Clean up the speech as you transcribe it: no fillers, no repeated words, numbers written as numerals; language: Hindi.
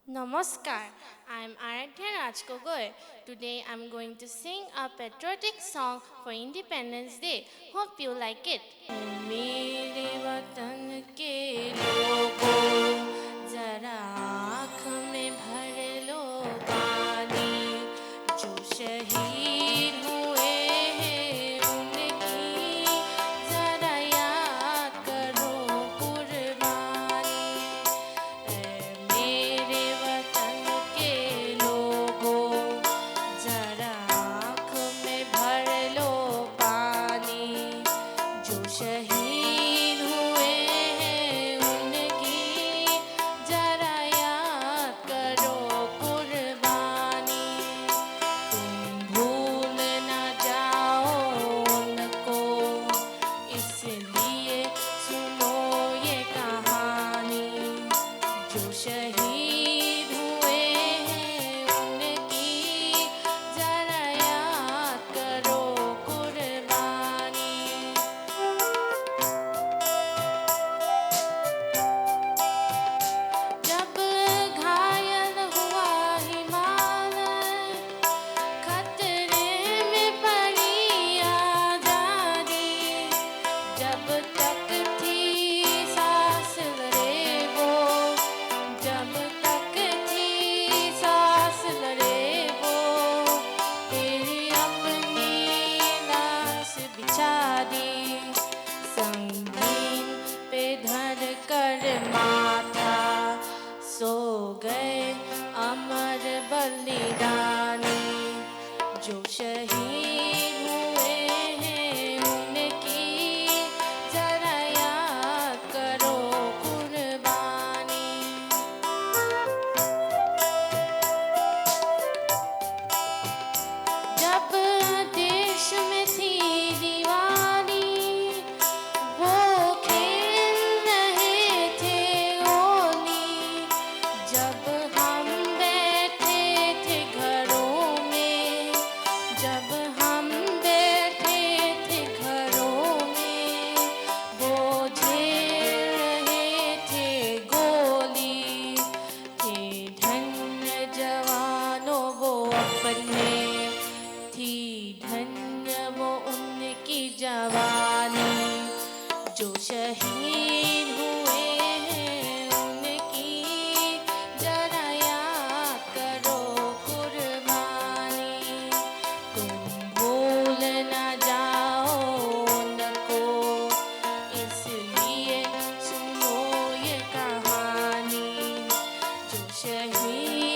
Namaskar, I am Aradhya Rajkogoi. Today I am going to sing a patriotic song for Independence Day. Hope you like it. मेरे वतन के लोगों जरा आँख में भर लो पानी जो शहीद हुए हैं उनकी जरा याद करो कुर्बानी मेरे वतन के लोगों जरा आँख में भर लो पानी जो शहीद हुए हैं उनकी जरा याद करो कुर्बानी तुम भूल न जाओ उनको इसलिए सुनो ये कहानी जो शहीद हुए हैं उनकी जरा याद करो कुर्बानी जब घायल हुआ हिमालय खतरे में पड़ी आजादी जब तक थी सांस लड़े वो जब तक थी सांस लड़े वो फिर अपनी लाश बिछा दी संगीन पे धर कर माथा सो गए अमर बलिदानी जो शहीद हुए हैं उनकी जरा याद करो कुर्बानी जब देश में थी दिवाली वो खेल रहे थे होली जब हम बैठे थे घरों में जब हम बैठे थे घरों में वो झेल रहे थे गोली थे धन्य जवानों वो अपने थी धन्य वो उनकी जवानी जो शहीद हुए हैं उनकी जरा याद करो कुर्बानी तुम भूल न जाओ उनको इसलिए सुनो ये कहानी जो शहीद